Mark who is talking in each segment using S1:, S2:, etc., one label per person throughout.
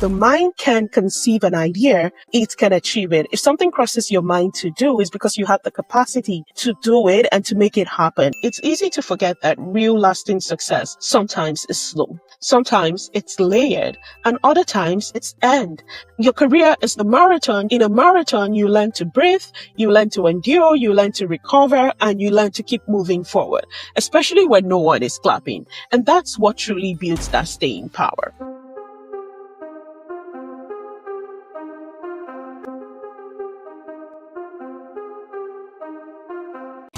S1: the mind can conceive an idea, it can achieve it. If something crosses your mind to do, it's because you have the capacity to do it and to make it happen. It's easy to forget that real lasting success sometimes is slow. Sometimes it's layered, and other times it's earned. Your career is a marathon. In a marathon, you learn to breathe, you learn to endure, you learn to recover, and you learn to keep moving forward, especially when no one is clapping. And that's what truly builds that staying power.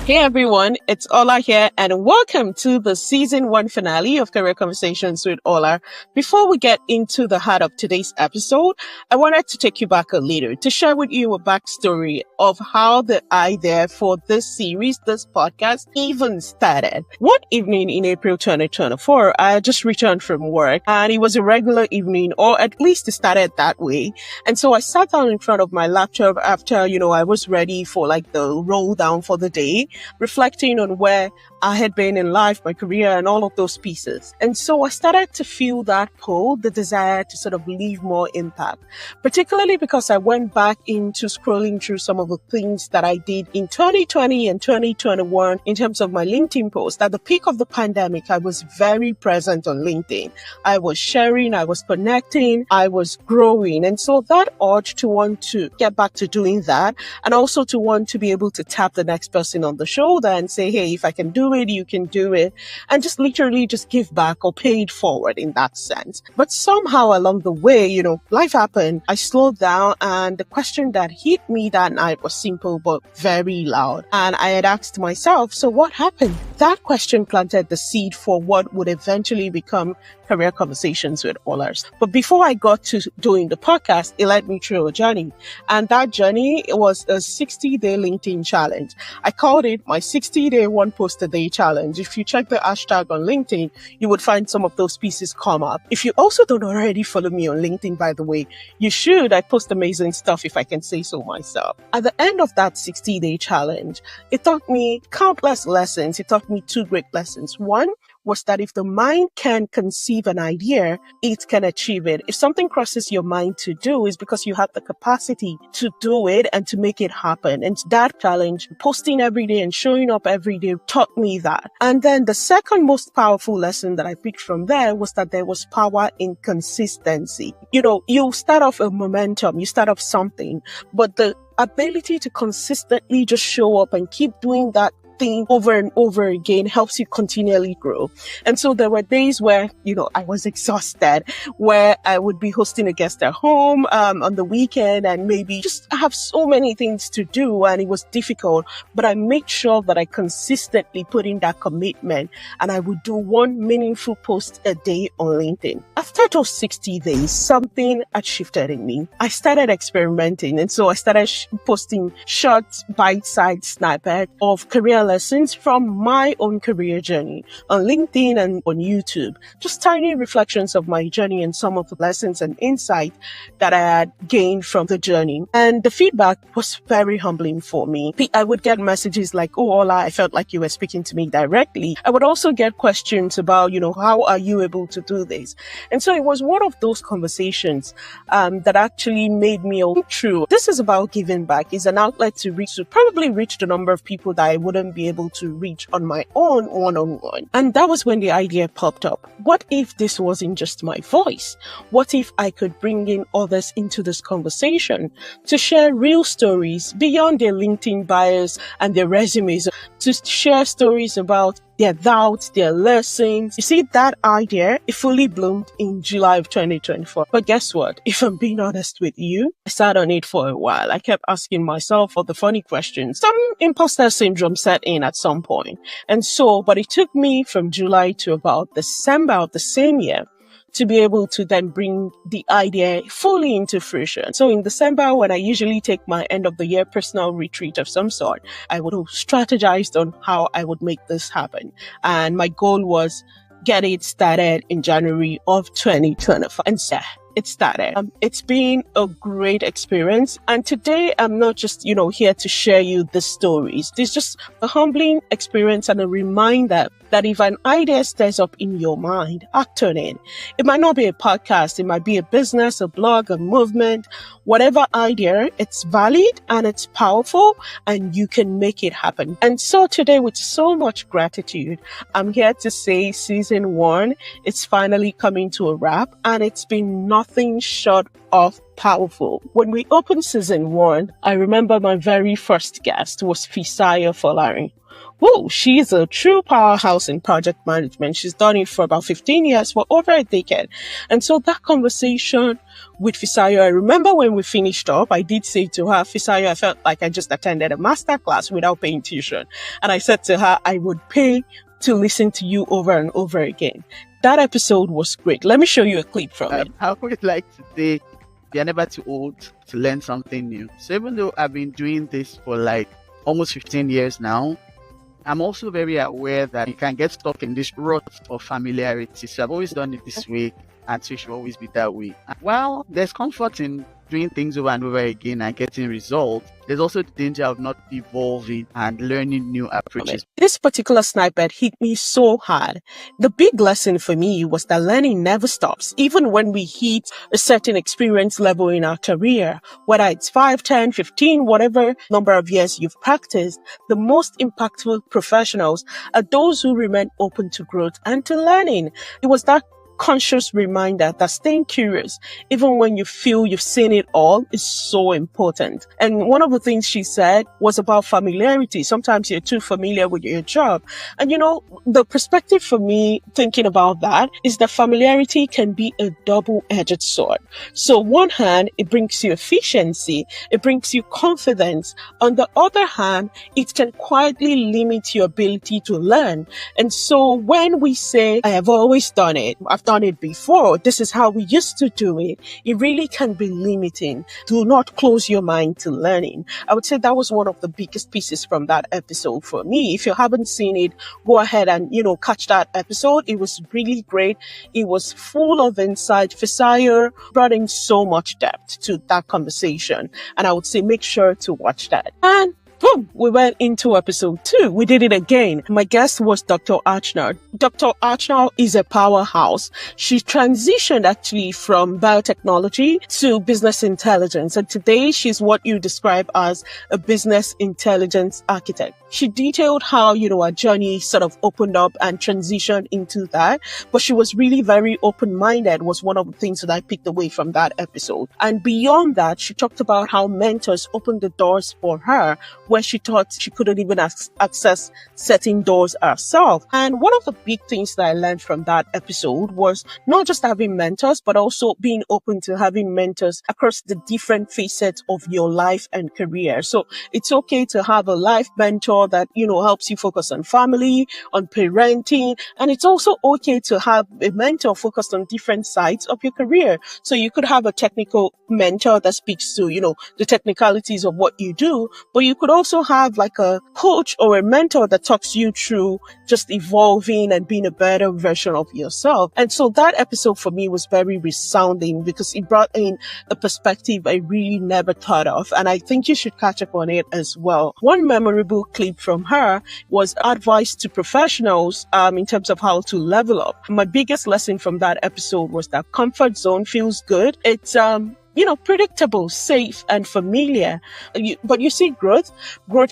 S1: Hey everyone, it's Ola here and welcome to the season 1 finale of Career Conversations with Ola. Before we get into the heart of today's episode, I wanted to take you back a little to share with you a backstory of how the idea for this series, this podcast, even started. One evening in April 2024, I had just returned from work and it was a regular evening, or at least it started that way. And so I sat down in front of my laptop after, I was ready for like the roll down for the day, reflecting on where I had been in life, my career, and all of those pieces. And so I started to feel that pull, the desire to sort of leave more impact, particularly because I went back into scrolling through some of the things that I did in 2020 and 2021 in terms of my LinkedIn post. At the peak of the pandemic, I was very present on LinkedIn. I was sharing, I was connecting, I was growing. And so that urge to want to get back to doing that, and also to want to be able to tap the next person on the shoulder and say, hey, if I can do it, you can do it, and just literally just give back or pay it forward in that sense. But somehow along the way, life happened. I slowed down, and the question that hit me that night was simple but very loud. And I had asked myself, so what happened? That question planted the seed for what would eventually become Career Conversations with Olas. But before I got to doing the podcast, it led me through a journey. And that journey was a 60-day LinkedIn challenge. I called it my 60-day one post a day challenge. If you check the hashtag on LinkedIn, you would find some of those pieces come up. If you also don't already follow me on LinkedIn, by the way, you should. I post amazing stuff, if I can say so myself. At the end of that 60-day challenge, it taught me countless lessons. It taught me 2 great lessons. One was that if the mind can conceive an idea, it can achieve it. If something crosses your mind to do, it's because you have the capacity to do it and to make it happen. And that challenge, posting every day and showing up every day, taught me that. And then the second most powerful lesson that I picked from there was that there was power in consistency. You start off a momentum, you start off something, but the ability to consistently just show up and keep doing that thing over and over again helps you continually grow. And so there were days where, I was exhausted, where I would be hosting a guest at home on the weekend and maybe just have so many things to do, and it was difficult, but I made sure that I consistently put in that commitment, and I would do one meaningful post a day on LinkedIn. After those 60 days, something had shifted in me. I started experimenting, and so I started posting short bite-sized snippets of career lessons from my own career journey on LinkedIn and on YouTube. Just tiny reflections of my journey and some of the lessons and insight that I had gained from the journey. And the feedback was very humbling for me. I would get messages like, oh, Ola, I felt like you were speaking to me directly. I would also get questions about, how are you able to do this? And so it was one of those conversations that actually made me true. This is about giving back. It's an outlet to probably reach the number of people that I wouldn't be able to reach on my own one-on-one. And that was when the idea popped up. What if this wasn't just my voice? What if I could bring in others into this conversation to share real stories beyond their LinkedIn bios and their resumes, to share stories about their doubts, their lessons. You see, that idea, it fully bloomed in July of 2024. But guess what? If I'm being honest with you, I sat on it for a while. I kept asking myself all the funny questions. Some imposter syndrome set in at some point. But it took me from July to about December of the same year to be able to then bring the idea fully into fruition. So in December, when I usually take my end of the year personal retreat of some sort, I would have strategized on how I would make this happen. And my goal was get it started in January of 2025. And so it started. It's been a great experience. And today I'm not just, here to share you the stories. It's just a humbling experience and a reminder that if an idea stirs up in your mind, act on it. It might not be a podcast, it might be a business, a blog, a movement, whatever idea, it's valid and it's powerful and you can make it happen. And so today, with so much gratitude, I'm here to say season 1, it's finally coming to a wrap and it's been nothing short of powerful. When we opened season 1, I remember my very first guest was Fisayo Folarin. Whoa, she's a true powerhouse in project management. She's done it for about 15 years, for over a decade. And so that conversation with Fisayo, I remember when we finished up, I did say to her, Fisayo, I felt like I just attended a masterclass without paying tuition. And I said to her, I would pay to listen to you over and over again. That episode was great. Let me show you a clip from it.
S2: I would like to say, you're never too old to learn something new. So even though I've been doing this for like almost 15 years now, I'm also very aware that you can get stuck in this rut of familiarity. So I've always done it this way, and so it should always be that way. While there's comfort in doing things over and over again and getting results, there's also the danger of not evolving and learning new approaches.
S1: This particular snippet hit me so hard. The big lesson for me was that learning never stops, even when we hit a certain experience level in our career, whether it's 5, 10, 15, whatever number of years you've practiced. The most impactful professionals are those who remain open to growth and to learning. It was that conscious reminder that staying curious, even when you feel you've seen it all, is so important. And one of the things she said was about familiarity. Sometimes you're too familiar with your job. And the perspective for me thinking about that is that familiarity can be a double-edged sword. So on one hand, it brings you efficiency, it brings you confidence. On the other hand, it can quietly limit your ability to learn. And so when we say, I have always done it, I've done it before, this is how we used to do it, it really can be limiting. Do not close your mind to learning. I would say that was one of the biggest pieces from that episode for me. If you haven't seen it, go ahead and, catch that episode. It was really great. It was full of insight. Fisayo brought in so much depth to that conversation. And I would say make sure to watch that. And boom, we went into episode 2. We did it again. My guest was Dr. Archnar. Dr. Archnar is a powerhouse. She transitioned actually from biotechnology to business intelligence. And today she's what you describe as a business intelligence architect. She detailed how, our journey sort of opened up and transitioned into that. But she was really very open-minded was one of the things that I picked away from that episode. And beyond that, she talked about how mentors opened the doors for her where she thought she couldn't even access certain doors herself. And one of the big things that I learned from that episode was not just having mentors, but also being open to having mentors across the different facets of your life and career. So it's okay to have a life mentor that, helps you focus on family, on parenting. And it's also okay to have a mentor focused on different sides of your career. So you could have a technical mentor that speaks to, the technicalities of what you do, but you could also have like a coach or a mentor that talks you through just evolving and being a better version of yourself. And so that episode for me was very resounding because it brought in a perspective I really never thought of. And I think you should catch up on it as well. One memorable clip from her was advice to professionals in terms of how to level up. My biggest lesson from that episode was that comfort zone feels good. It's predictable, safe, and familiar. But you see, growth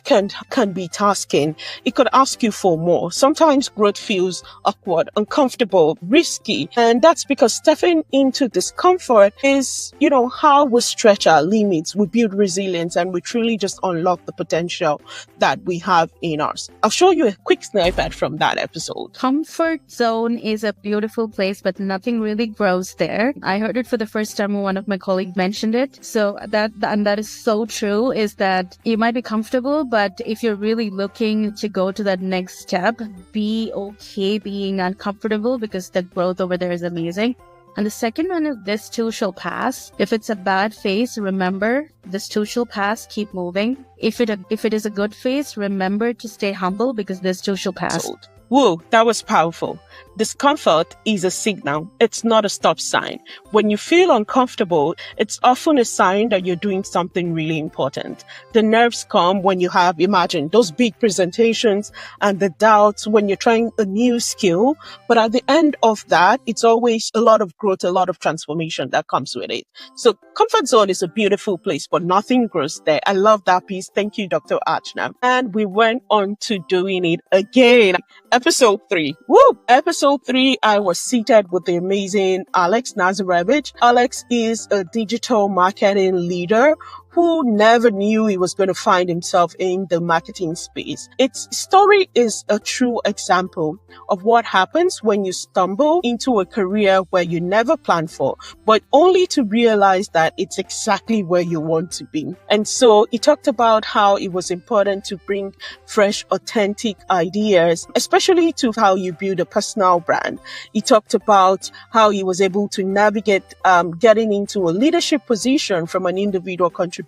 S1: can be tasking. It could ask you for more. Sometimes growth feels awkward, uncomfortable, risky. And that's because stepping into discomfort is, how we stretch our limits, we build resilience, and we truly just unlock the potential that we have in us. I'll show you a quick snippet from that episode.
S3: Comfort zone is a beautiful place, but nothing really grows there. I heard it for the first time when one of my colleagues mentioned it. So that is so true, is that you might be comfortable, but if you're really looking to go to that next step, be okay being uncomfortable because the growth over there is amazing. And the second one is this too shall pass. If it's a bad phase, remember this too shall pass, keep moving. If it is a good phase, remember to stay humble because this too shall pass.
S1: Whoa, that was powerful. Discomfort is a signal. It's not a stop sign. When you feel uncomfortable, it's often a sign that you're doing something really important. The nerves come when you have, imagine, those big presentations and the doubts when you're trying a new skill. But at the end of that, it's always a lot of growth, a lot of transformation that comes with it. So comfort zone is a beautiful place, but nothing grows there. I love that piece. Thank you, Dr. Archana. And we went on to doing it again. Episode 3. Woo! Episode 3, I was seated with the amazing Alex Nazarevich. Alex is a digital marketing leader who never knew he was going to find himself in the marketing space. Its story is a true example of what happens when you stumble into a career where you never planned for, but only to realize that it's exactly where you want to be. And so he talked about how it was important to bring fresh, authentic ideas, especially to how you build a personal brand. He talked about how he was able to navigate getting into a leadership position from an individual contributor.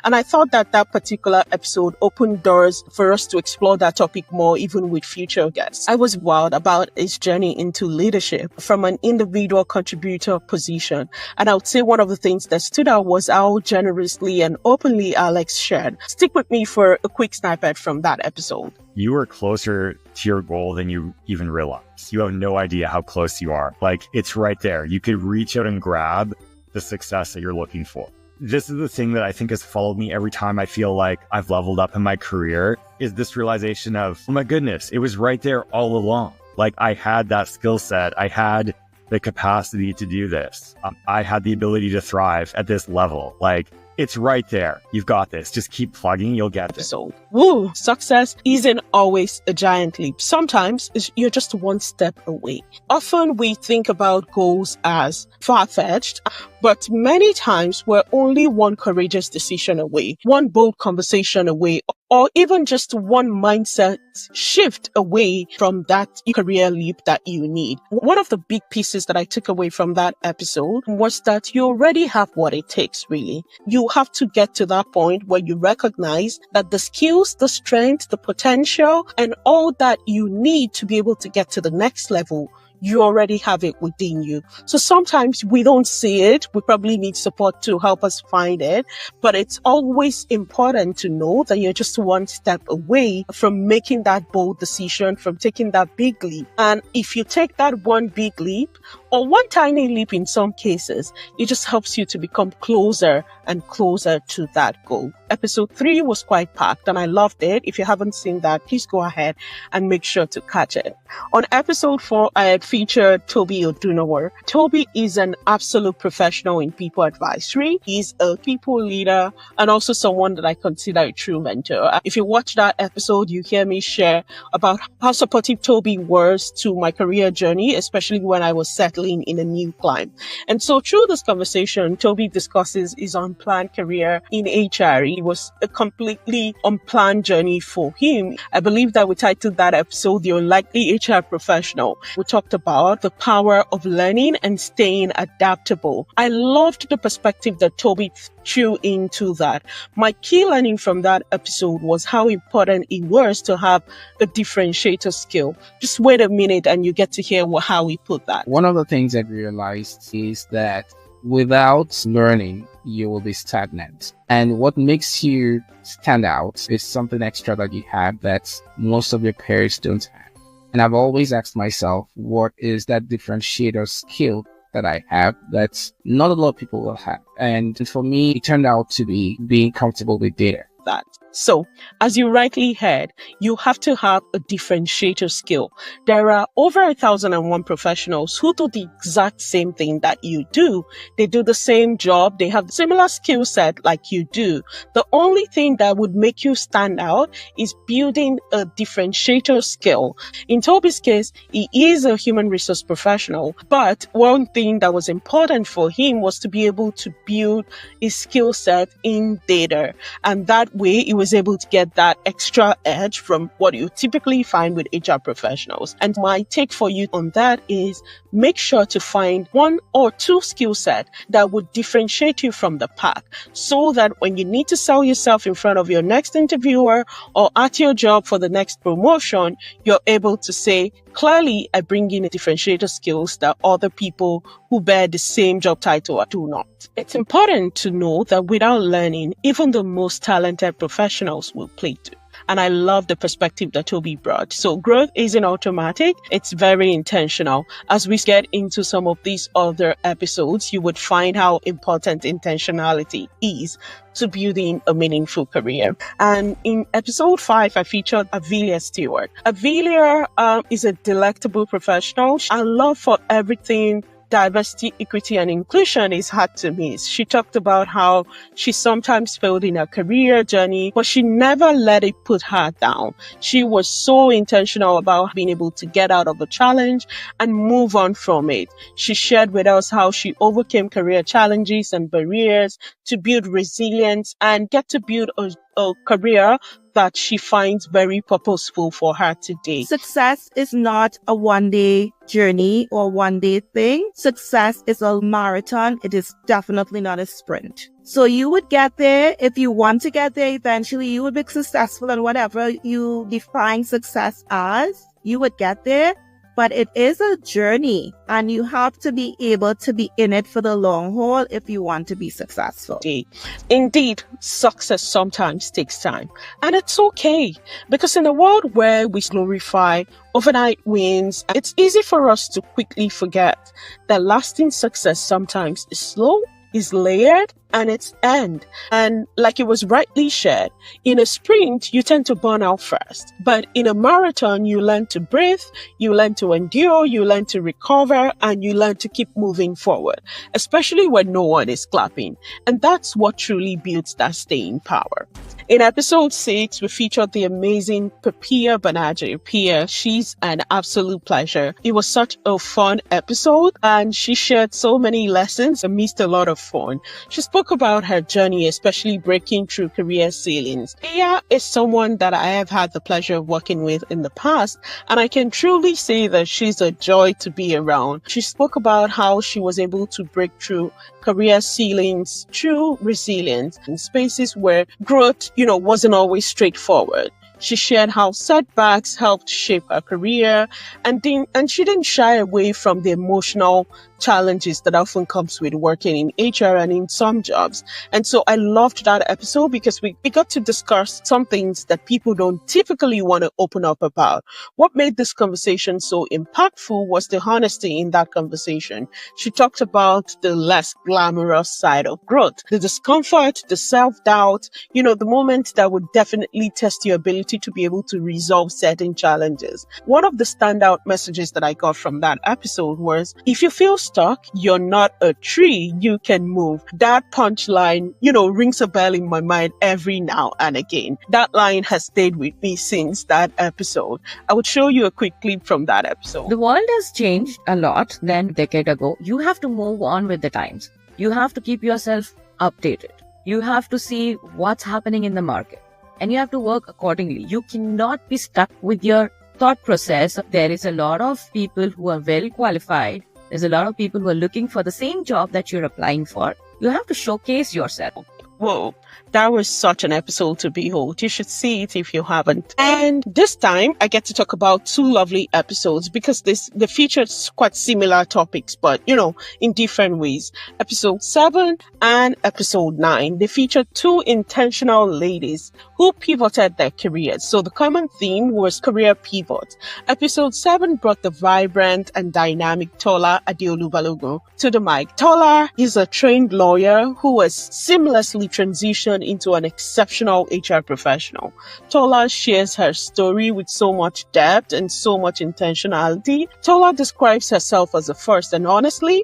S1: And I thought that particular episode opened doors for us to explore that topic more, even with future guests. I was wild about his journey into leadership from an individual contributor position. And I would say one of the things that stood out was how generously and openly Alex shared. Stick with me for a quick snippet from that episode.
S4: You are closer to your goal than you even realize. You have no idea how close you are. Like, it's right there. You could reach out and grab the success that you're looking for. This is the thing that I think has followed me every time I feel like I've leveled up in my career, is this realization of, oh my goodness, it was right there all along. Like, I had that skill set. I had the capacity to do this. I had the ability to thrive at this level. Like, it's right there. You've got this. Just keep plugging. You'll get this.
S1: So, woo, success isn't always a giant leap. Sometimes you're just one step away. Often we think about goals as far-fetched, but many times we're only one courageous decision away, one bold conversation away, or even just one mindset shift away from that career leap that you need. One of the big pieces that I took away from that episode was that you already have what it takes, really. You have to get to that point where you recognize that the skills, the strength, the potential, and all that you need to be able to get to the next level, you already have it within you. So sometimes we don't see it. We probably need support to help us find it. But it's always important to know that you're just one step away from making that bold decision, from taking that big leap. And if you take that one big leap, or one tiny leap in some cases, it just helps you to become closer and closer to that goal. Episode 3 was quite packed and I loved it. If you haven't seen that, please go ahead and make sure to catch it. On episode 4, I had featured Toby Odunower. Toby is an absolute professional in people advisory. He's a people leader and also someone that I consider a true mentor. If you watch that episode, you hear me share about how supportive Toby was to my career journey, especially when I was settling in a new climb. And so through this conversation, Toby discusses his unplanned career in HR. It was a completely unplanned journey for him. I believe that we titled that episode, The Unlikely HR Professional. We talked about the power of learning and staying adaptable. I loved the perspective that Toby threw into that. My key learning from that episode was how important it was to have a differentiator skill. Just wait a minute and you get to hear how he put that.
S5: One of the things I realized is that without learning, you will be stagnant. And what makes you stand out is something extra that you have that most of your peers don't have. And I've always asked myself, what is that differentiator skill that I have that not a lot of people will have? And for me, it turned out to be being comfortable with data.
S1: That. So, as you rightly heard, you have to have a differentiator skill. There are over 1,001 professionals who do the exact same thing that you do. They do the same job. They have similar skill set like you do. The only thing that would make you stand out is building a differentiator skill. In Toby's case, he is a human resource professional, but one thing that was important for him was to be able to build his skill set in data. And that way, it was was able to get that extra edge from what you typically find with HR professionals. And my take for you on that is make sure to find 1 or 2 skill sets that would differentiate you from the pack, so that when you need to sell yourself in front of your next interviewer or at your job for the next promotion, you're able to say, clearly, I bring in differentiator skills that other people who bear the same job title do not. It's important to know that without learning, even the most talented professionals will plateau. And I love the perspective that Toby brought. So growth isn't automatic. It's very intentional. As we get into some of these other episodes, you would find how important intentionality is to building a meaningful career. And in episode 5, I featured Avilia Stewart. Avilia is a delectable professional. Her love for everything diversity, equity, and inclusion is hard to miss. She talked about how she sometimes failed in her career journey, but she never let it put her down. She was so intentional about being able to get out of a challenge and move on from it. She shared with us how she overcame career challenges and barriers to build resilience and get to build a career that she finds very purposeful for her today.
S6: Success is not a one-day journey or one-day thing. Success is a marathon. It is definitely not a sprint. So you would get there. If you want to get there eventually, you would be successful in whatever you define success as. You would get there. But it is a journey, and you have to be able to be in it for the long haul if you want to be successful.
S1: Indeed, success sometimes takes time. And it's okay, because in a world where we glorify overnight wins, it's easy for us to quickly forget that lasting success sometimes is slow, is layered, and it's end. And like it was rightly shared, in a sprint, you tend to burn out first. But in a marathon, you learn to breathe, you learn to endure, you learn to recover, and you learn to keep moving forward, especially when no one is clapping. And that's what truly builds that staying power. In episode 6, we featured the amazing Pia Banaji. Pia, she's an absolute pleasure. It was such a fun episode, and she shared so many lessons amidst a lot of fun. She spoke about her journey, especially breaking through career ceilings. Pia is someone that I have had the pleasure of working with in the past, and I can truly say that she's a joy to be around. She spoke about how she was able to break through career ceilings through resilience in spaces where growth, wasn't always straightforward. She shared how setbacks helped shape her career, and she didn't shy away from the emotional challenges that often comes with working in HR and in some jobs. And so I loved that episode because we got to discuss some things that people don't typically want to open up about. What made this conversation so impactful was the honesty in that conversation. She talked about the less glamorous side of growth, the discomfort, the self-doubt, the moment that would definitely test your ability to be able to resolve certain challenges. One of the standout messages that I got from that episode was, if you feel stuck, you're not a tree, you can move. That punchline, rings a bell in my mind every now and again. That line has stayed with me since that episode. I would show you a quick clip from that episode.
S7: The world has changed a lot than a decade ago. You have to move on with the times. You have to keep yourself updated. You have to see what's happening in the market, and you have to work accordingly. You cannot be stuck with your thought process. There is a lot of people who are well qualified. There's a lot of people who are looking for the same job that you're applying for. You have to showcase yourself.
S1: Whoa, that was such an episode to behold. You should see it if you haven't. And this time, I get to talk about 2 lovely episodes because they featured quite similar topics, but, in different ways. Episode 7 and episode 9, they featured 2 intentional ladies who pivoted their careers. So the common theme was career pivot. Episode 7 brought the vibrant and dynamic Tola Adeolu Balogun to the mic. Tola is a trained lawyer who has seamlessly transitioned into an exceptional HR professional. Tola shares her story with so much depth and so much intentionality. Tola describes herself as a first, and honestly,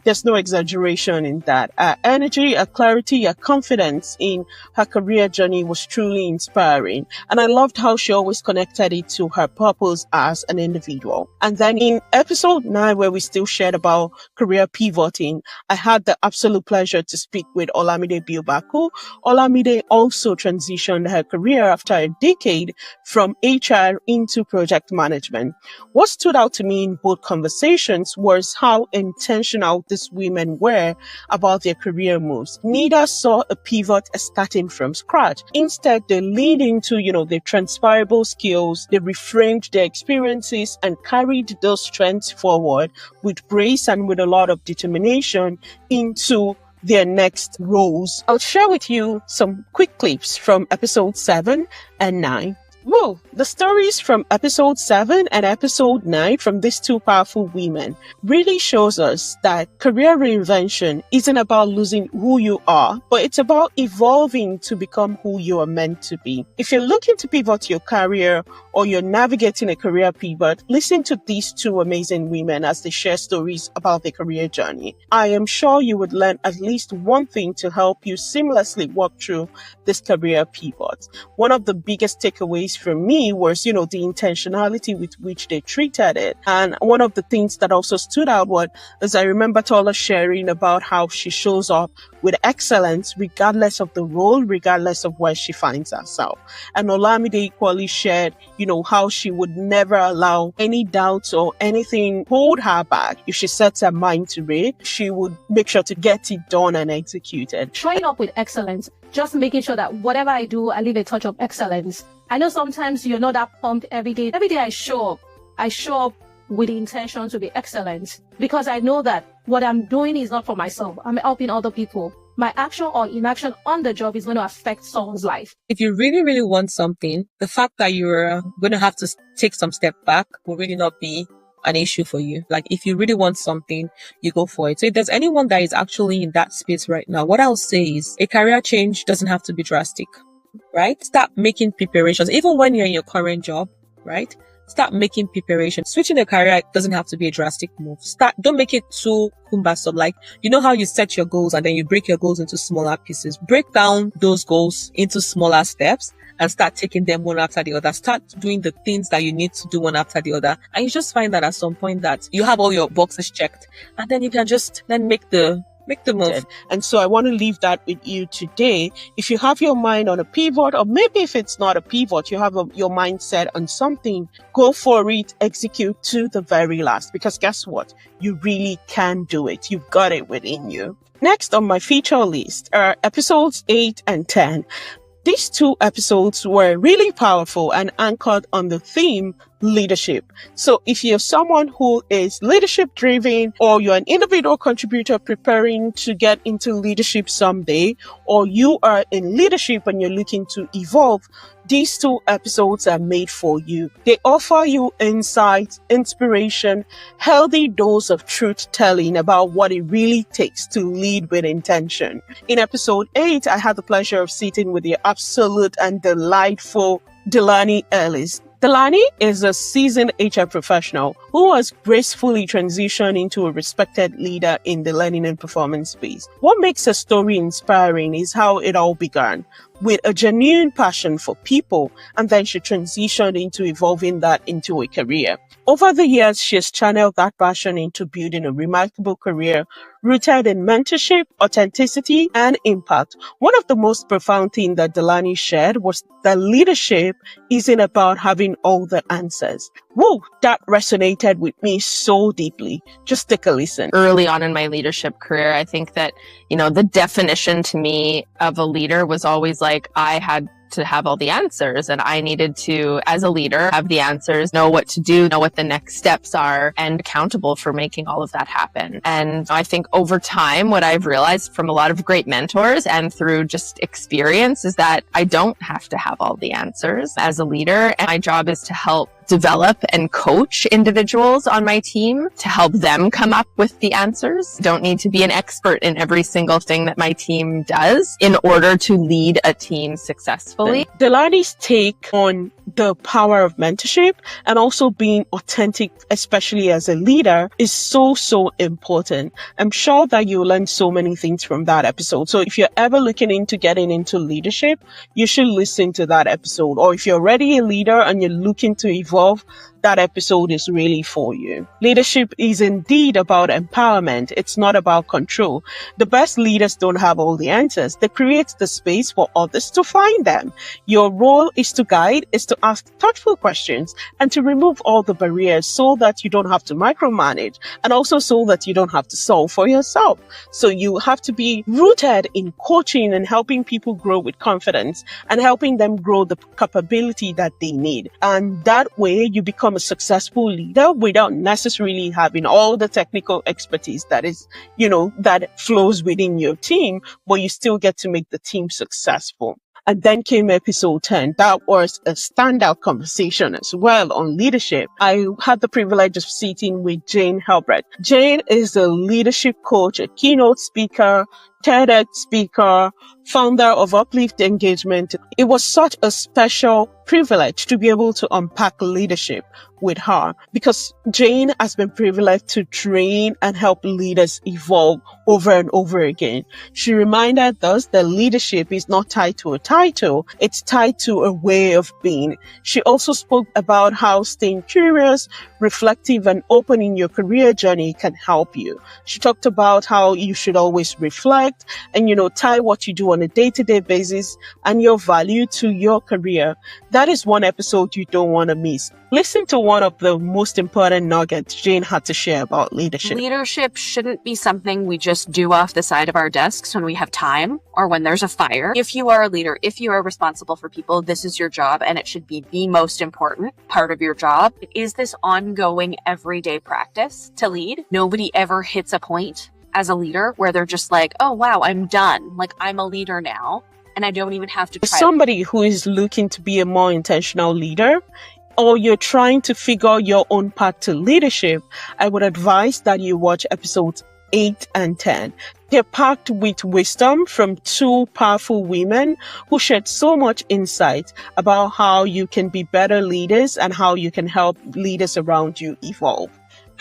S1: There's no exaggeration in that. Her energy, her clarity, her confidence in her career journey was truly inspiring. And I loved how she always connected it to her purpose as an individual. And then in episode 9, where we still shared about career pivoting, I had the absolute pleasure to speak with Olamide Biobaku. Olamide also transitioned her career after a decade from HR into project management. What stood out to me in both conversations was how intentional these women were about their career moves. Neither saw a pivot as starting from scratch. Instead, they leaned into, their transferable skills, they reframed their experiences and carried those strengths forward with grace and with a lot of determination into their next roles. I'll share with you some quick clips from episode 7 and 9. Well, the stories from episode 7 and episode 9 from these two powerful women really shows us that career reinvention isn't about losing who you are, but it's about evolving to become who you are meant to be. If you're looking to pivot your career or you're navigating a career pivot, listen to these two amazing women as they share stories about their career journey. I am sure you would learn at least one thing to help you seamlessly walk through this career pivot. One of the biggest takeaways for me was, the intentionality with which they treated it. And one of the things that also stood out was I remember Tola sharing about how she shows up with excellence regardless of the role, regardless of where she finds herself. And Olamide equally shared, how she would never allow any doubts or anything hold her back. If she sets her mind to it, she would make sure to get it done and executed.
S8: Showing up with excellence, just making sure that whatever I do, I leave a touch of excellence. I know sometimes you're not that pumped every day. Every day I show up with the intention to be excellent because I know that what I'm doing is not for myself. I'm helping other people. My action or inaction on the job is going to affect someone's life.
S9: If you really, really want something, the fact that you're going to have to take some step back will really not be an issue for you. Like if you really want something, you go for it. So if there's anyone that is actually in that space right now, what I'll say is a career change doesn't have to be drastic, right? Start making preparations. Even when you're in your current job, right? Start making preparations. Switching a career doesn't have to be a drastic move. Don't make it too cumbersome. Like, how you set your goals and then you break your goals into smaller pieces. Break down those goals into smaller steps and start taking them one after the other. Start doing the things that you need to do one after the other. And you just find that at some point that you have all your boxes checked and then you can just then make the move.
S1: And so I want to leave that with you today. If you have your mind on a pivot, or maybe if it's not a pivot, you have your mindset on something, go for it, execute to the very last. Because guess what? You really can do it. You've got it within you. Next on my feature list are episodes 8 and 10. These two episodes were really powerful and anchored on the theme leadership. So if you're someone who is leadership driven, or you're an individual contributor preparing to get into leadership someday, or you are in leadership and you're looking to evolve, these two episodes are made for you. They offer you insight, inspiration, healthy dose of truth telling about what it really takes to lead with intention. In episode 8, I had the pleasure of sitting with the absolute and delightful Delani Ellis. Delani is a seasoned HR professional who has gracefully transitioned into a respected leader in the learning and performance space. What makes her story inspiring is how it all began with a genuine passion for people, and then she transitioned into evolving that into a career. Over the years, she has channeled that passion into building a remarkable career rooted in mentorship, authenticity, and impact. One of the most profound things that Delani shared was that leadership isn't about having all the answers. Whoa, that resonated with me so deeply. Just take a listen.
S10: Early on in my leadership career, I think that, the definition to me of a leader was always like I had to have all the answers, and I needed to, as a leader, have the answers, know what to do, know what the next steps are, and accountable for making all of that happen. And I think over time, what I've realized from a lot of great mentors and through just experience is that I don't have to have all the answers as a leader. And my job is to help develop and coach individuals on my team to help them come up with the answers. Don't need to be an expert in every single thing that my team does in order to lead a team successfully.
S1: Delani's take on the power of mentorship and also being authentic, especially as a leader, is so, so important. I'm sure that you learned so many things from that episode. So if you're ever looking into getting into leadership, you should listen to that episode. Or if you're already a leader and you're looking to evolve, that episode is really for you. Leadership is indeed about empowerment. It's not about control. The best leaders don't have all the answers. They create the space for others to find them. Your role is to guide, is to ask thoughtful questions, and to remove all the barriers so that you don't have to micromanage, and also so that you don't have to solve for yourself. So you have to be rooted in coaching and helping people grow with confidence and helping them grow the capability that they need. And that way you become a successful leader without necessarily having all the technical expertise that is, that flows within your team, but you still get to make the team successful. And then came episode 10. That was a standout conversation as well on leadership. I had the privilege of sitting with Jane Helbrecht. Jane is a leadership coach, a keynote speaker, TEDx speaker, founder of Uplift Engagement. It was such a special privilege to be able to unpack leadership with her because Jane has been privileged to train and help leaders evolve over and over again. She reminded us that leadership is not tied to a title, it's tied to a way of being. She also spoke about how staying curious, reflective, and open in your career journey can help you. She talked about how you should always reflect and, tie what you do on a day-to-day basis and your value to your career. That is one episode you don't want to miss. Listen to one of the most important nuggets Jane had to share about leadership.
S11: Leadership shouldn't be something we just do off the side of our desks when we have time or when there's a fire. If you are a leader, if you are responsible for people, this is your job and it should be the most important part of your job. It is this ongoing everyday practice to lead. Nobody ever hits a point as a leader where they're just like, oh, wow, I'm done. Like I'm a leader now and I don't even have to try.
S1: Somebody who is looking to be a more intentional leader, or you're trying to figure your own path to leadership, I would advise that you watch episodes 8 and 10. They're packed with wisdom from two powerful women who shared so much insight about how you can be better leaders and how you can help leaders around you evolve.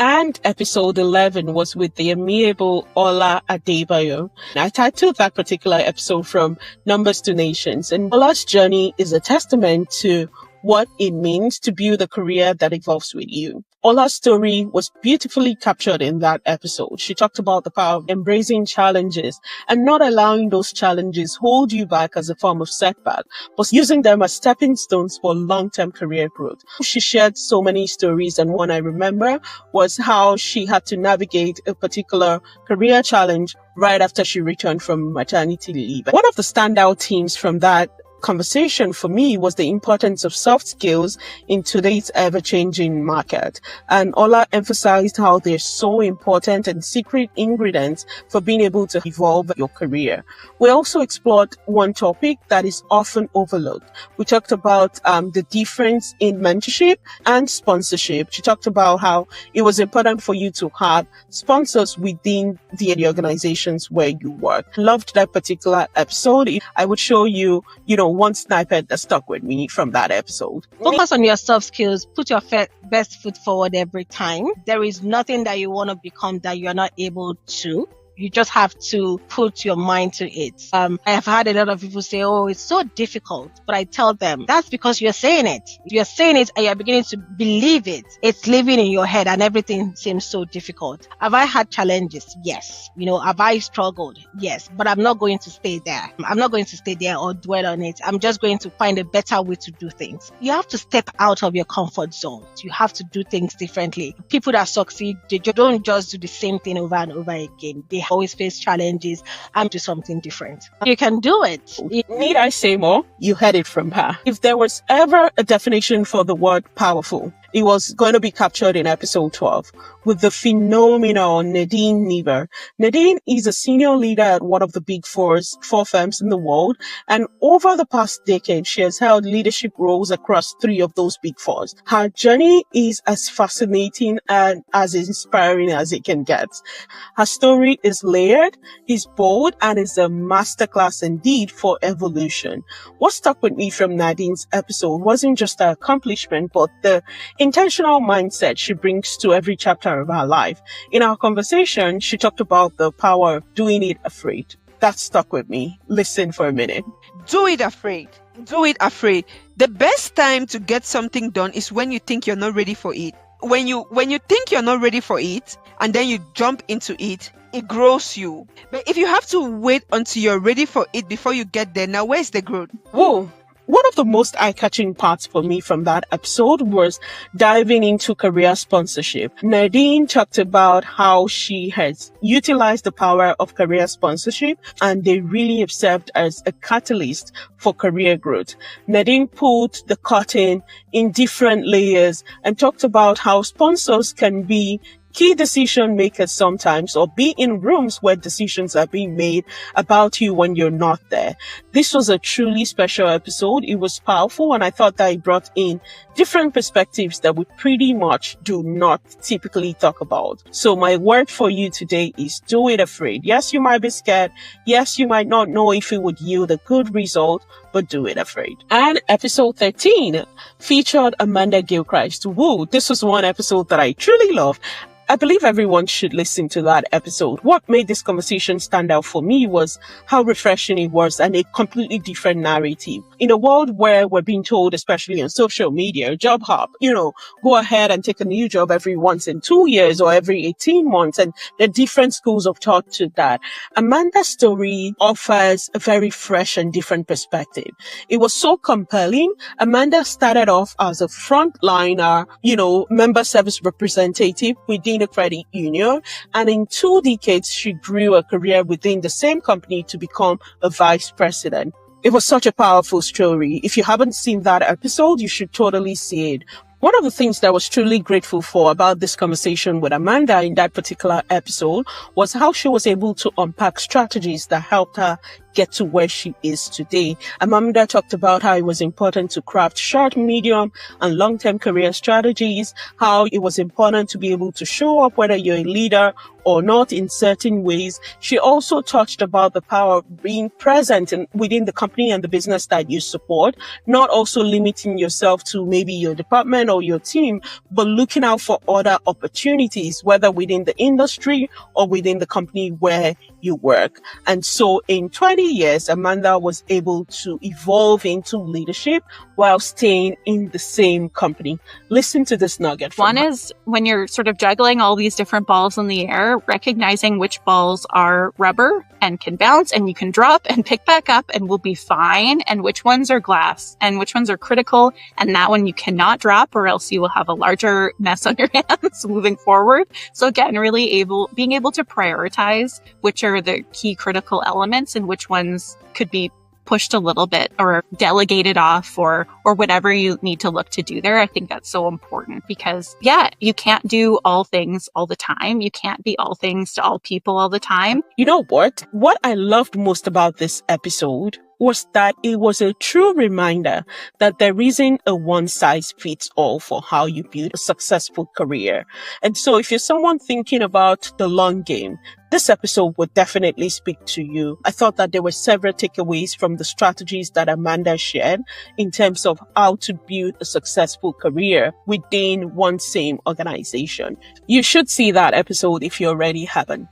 S1: And episode 11 was with the amiable Ola Adebayo. I titled that particular episode From Numbers to Nations. And Ola's journey is a testament to what it means to build a career that evolves with you. Ola's story was beautifully captured in that episode. She talked about the power of embracing challenges and not allowing those challenges hold you back as a form of setback, but using them as stepping stones for long-term career growth. She shared so many stories, and one I remember was how she had to navigate a particular career challenge right after she returned from maternity leave. One of the standout themes from that conversation for me was the importance of soft skills in today's ever-changing market. And Ola emphasized how they're so important and secret ingredients for being able to evolve your career. We also explored one topic that is often overlooked. We talked about the difference in mentorship and sponsorship. She talked about how it was important for you to have sponsors within the organizations where you work. Loved that particular episode. I would show you, one snippet that stuck with me from that episode.
S12: Focus on your soft skills. Put your best foot forward every time. There is nothing that you want to become that you're not able to. You just have to put your mind to it. I have had a lot of people say, oh, it's so difficult. But I tell them, that's because you're saying it. You're saying it and you're beginning to believe it. It's living in your head and everything seems so difficult. Have I had challenges? Yes. Have I struggled? Yes. But I'm not going to stay there. I'm not going to stay there or dwell on it. I'm just going to find a better way to do things. You have to step out of your comfort zone. You have to do things differently. People that succeed, they don't just do the same thing over and over again. They always face challenges and do something different. You can do it.
S1: Need I say more? You heard it from her. If there was ever a definition for the word powerful, It was going to be captured in episode 12 with the phenomenal Nadine Never. Nadine is a senior leader at one of the big four firms in the world. And over the past decade, she has held leadership roles across 3 of those big fours. Her journey is as fascinating and as inspiring as it can get. Her story is layered, is bold, and is a masterclass indeed for evolution. What stuck with me from Nadine's episode wasn't just her accomplishment, but the intentional mindset she brings to every chapter of her life. In our conversation, she talked about the power of doing it afraid. That stuck with me. Listen for a minute.
S13: Do it afraid. Do it afraid. The best time to get something done is when you think you're not ready for it. When you think you're not ready for it and then you jump into it, it grows you. But if you have to wait until you're ready for it before you get there, now where's the growth?
S1: Whoa. One of the most eye-catching parts for me from that episode was diving into career sponsorship. Nadine talked about how she has utilized the power of career sponsorship, and they really have served as a catalyst for career growth. Nadine pulled the curtain in different layers and talked about how sponsors can be key decision makers sometimes, or be in rooms where decisions are being made about you when you're not there. This was a truly special episode. It was powerful, and I thought that it brought in different perspectives that we pretty much do not typically talk about. So my word for you today is do it afraid. Yes, you might be scared. Yes, you might not know if it would yield a good result, but do it afraid. And episode 13 featured Amanda Gilchrist. Woo, this was one episode that I truly loved. I believe everyone should listen to that episode. What made this conversation stand out for me was how refreshing it was, and a completely different narrative. In a world where we're being told, especially on social media, job hop, go ahead and take a new job every once in 2 years or every 18 months. And there are different schools of thought to that. Amanda's story offers a very fresh and different perspective. It was so compelling. Amanda started off as a frontliner, member service representative within a credit union. And in 2 decades, she grew a career within the same company to become a vice president. It was such a powerful story. If you haven't seen that episode, you should totally see it. One of the things that I was truly grateful for about this conversation with Amanda in that particular episode was how she was able to unpack strategies that helped her get to where she is today. Amanda talked about how it was important to craft short, medium, and long-term career strategies, how it was important to be able to show up whether you're a leader or not in certain ways. She also touched about the power of being present within the company and the business that you support, not also limiting yourself to maybe your department or your team, but looking out for other opportunities, whether within the industry or within the company where you work. And so in 20 years, Amanda was able to evolve into leadership while staying in the same company. Listen to this nugget.
S14: One is when you're sort of juggling all these different balls in the air, recognizing which balls are rubber and can bounce and you can drop and pick back up and will be fine, and which ones are glass and which ones are critical, and that one you cannot drop or else you will have a larger mess on your hands moving forward. So again, really being able to prioritize which are the key critical elements and which ones could be pushed a little bit or delegated off or whatever you need to look to do there. I think that's so important because, you can't do all things all the time. You can't be all things to all people all the time.
S1: You know what? What I loved most about this episode was that it was a true reminder that there isn't a one-size-fits-all for how you build a successful career. And so if you're someone thinking about the long game, this episode would definitely speak to you. I thought that there were several takeaways from the strategies that Amanda shared in terms of how to build a successful career within one same organization. You should see that episode if you already haven't.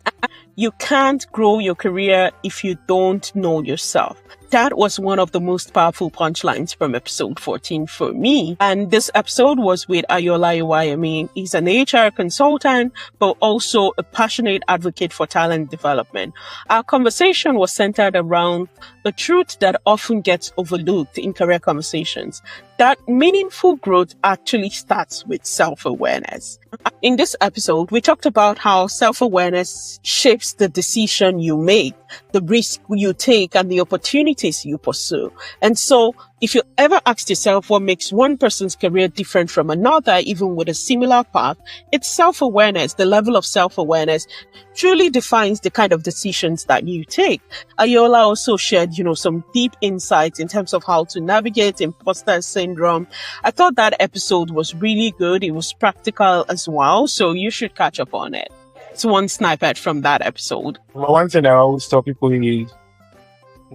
S1: You can't grow your career if you don't know yourself. That was one of the most powerful punchlines from episode 14 for me. And this episode was with Ayola Iwayemi. He's an HR consultant, but also a passionate advocate for talent development. Our conversation was centered around the truth that often gets overlooked in career conversations, that meaningful growth actually starts with self-awareness. In this episode, we talked about how self-awareness shapes the decision you make. the risk you take and the opportunities you pursue. And so if you ever asked yourself what makes one person's career different from another, even with a similar path, it's self-awareness. The level of self-awareness truly defines the kind of decisions that you take. Ayola also shared, some deep insights in terms of how to navigate imposter syndrome. I thought that episode was really good. It was practical as well. So you should catch up on it. It's one snippet from that episode.
S15: Well, one thing I always tell people is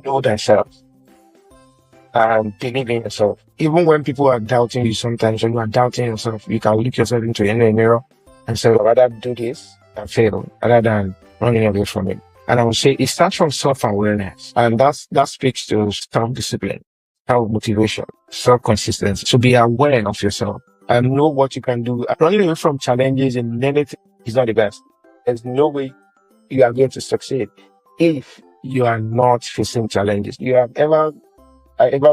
S15: know themselves and believe in yourself. Even when people are doubting you sometimes, when you are doubting yourself, you can look yourself into a mirror and say, I'd rather do this and fail rather than running away from it. And I would say it starts from self-awareness. And that speaks to self-discipline, self-motivation, self-consistency. So be aware of yourself and know what you can do. Running away from challenges in anything is not the best. There's no way you are going to succeed if you are not facing challenges. You have ever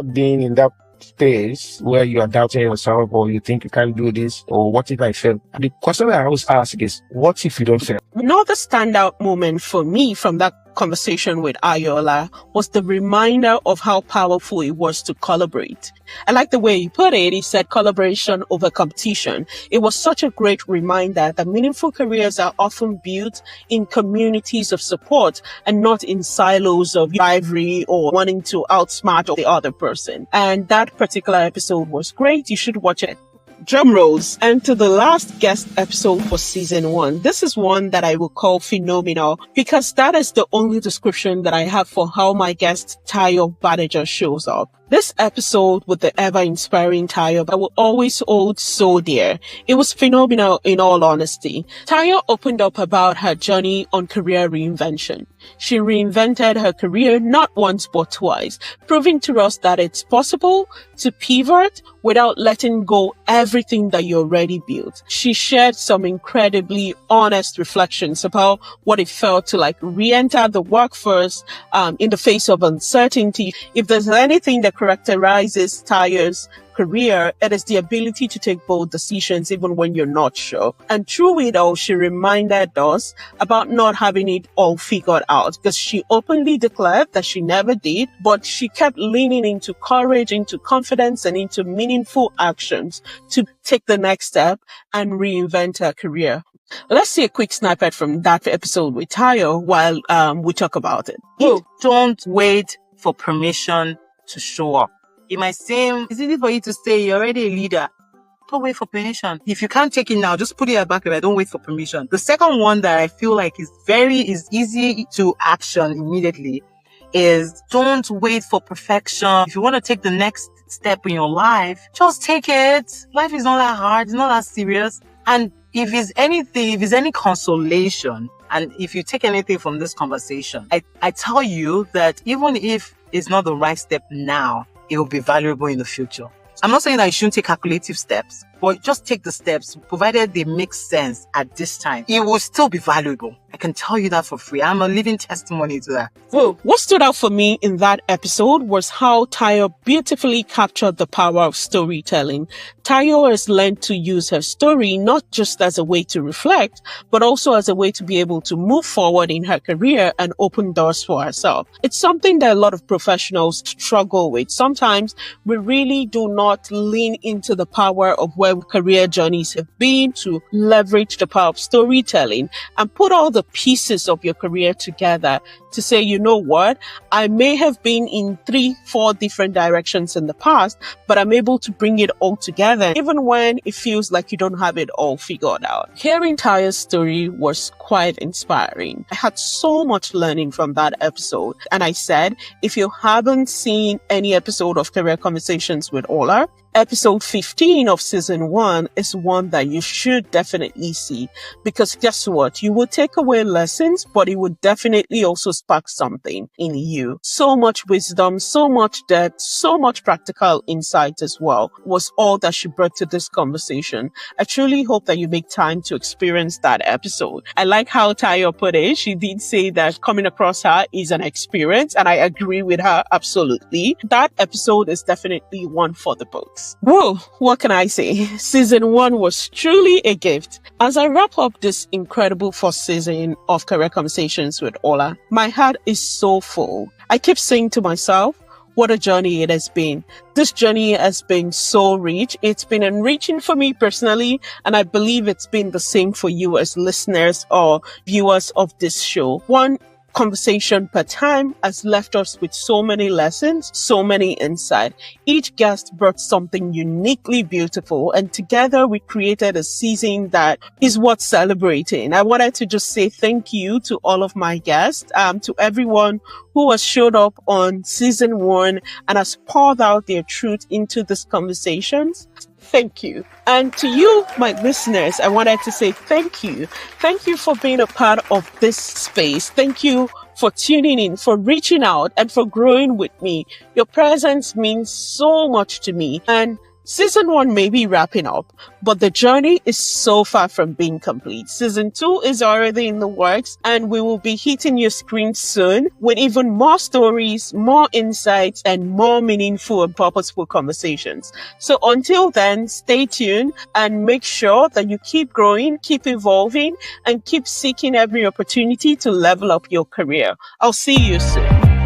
S15: been in that space where you are doubting yourself or you think you can't do this or what if I fail? And the question I always ask is, what if you don't fail?
S1: Another standout moment for me from that conversation with Ayola was the reminder of how powerful it was to collaborate. I like the way he put it. He said collaboration over competition. It was such a great reminder that meaningful careers are often built in communities of support and not in silos of rivalry or wanting to outsmart the other person. And that particular episode was great. You should watch it. Drum rolls. And to the last guest episode for season 1. This is one that I will call phenomenal because that is the only description that I have for how my guest Tayo Badeja shows up. This episode with the ever-inspiring Tayo, I will always hold so dear. It was phenomenal in all honesty. Tayo opened up about her journey on career reinvention. She reinvented her career not once but twice, proving to us that it's possible to pivot without letting go everything that you already built. She shared some incredibly honest reflections about what it felt to re-enter the workforce in the face of uncertainty. If there's anything that characterizes Tayo's career, it is the ability to take bold decisions even when you're not sure. And through it all, she reminded us about not having it all figured out because she openly declared that she never did, but she kept leaning into courage, into confidence, and into meaningful actions to take the next step and reinvent her career. Let's see a quick snippet from that episode with Tayo while we talk about it.
S16: Don't wait for permission to show up. It might seem it's easy for you to say you're already a leader. Don't wait for permission. If you can't take it now, just put it at back of it. Don't wait for permission. The second one that I feel like is easy to action immediately is don't wait for perfection. If you want to take the next step in your life, just take it. Life is not that hard. It's not that serious. And if it's any consolation, and if you take anything from this conversation, I tell you that even if it's not the right step now, it will be valuable in the future. I'm not saying that you shouldn't take calculative steps, but just take the steps, provided they make sense at this time. It will still be valuable. I can tell you that for free. I'm a living testimony to that.
S1: Well, what stood out for me in that episode was how Tayo beautifully captured the power of storytelling. Tayo has learned to use her story not just as a way to reflect, but also as a way to be able to move forward in her career and open doors for herself. It's something that a lot of professionals struggle with. Sometimes we really do not lean into the power of where career journeys have been to leverage the power of storytelling and put all the pieces of your career together to say, you know what, I may have been in 3-4 different directions in the past, but I'm able to bring it all together, even when it feels like you don't have it all figured out. Hearing Tayo's story was quite inspiring. I had so much learning from that episode. And I said, if you haven't seen any episode of Career Conversations with Ola, episode 15 of season 1 is one that you should definitely see, because guess what? You will take away lessons, but it would definitely also spark something in you. So much wisdom, so much depth, so much practical insight as well was all that she brought to this conversation. I truly hope that you make time to experience that episode. I like how Tayo put it. She did say that coming across her is an experience, and I agree with her absolutely. That episode is definitely one for the books. guests. Whoa, what can I say? Season 1 was truly a gift. As I wrap up this incredible first season of Career Conversations with Ola, my heart is so full. I keep saying to myself, what a journey it has been. This journey has been so rich. It's been enriching for me personally, and I believe it's been the same for you as listeners or viewers of this show. One conversation per time has left us with so many lessons, so many insight. Each guest brought something uniquely beautiful, and together we created a season that is worth celebrating. I wanted to just say thank you to all of my guests, to everyone who has showed up on season 1 and has poured out their truth into these conversations. Thank you. And to you, my listeners, I wanted to say thank you. Thank you for being a part of this space. Thank you for tuning in, for reaching out, and for growing with me. Your presence means so much to me. And Season 1 may be wrapping up, but the journey is so far from being complete. Season 2 is already in the works, and we will be hitting your screen soon with even more stories, more insights, and more meaningful and purposeful conversations. So until then, stay tuned and make sure that you keep growing, keep evolving, and keep seeking every opportunity to level up your career. I'll see you soon.